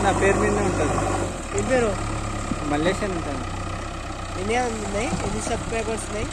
నా పేరు మీదనే ఉంటుంది. ఏం పేరు? మల్లేష్ అని ఉంటుంది. ఎన్ని ఉన్నాయి, ఎన్ని సబ్స్క్రైబర్స్ ఉన్నాయి?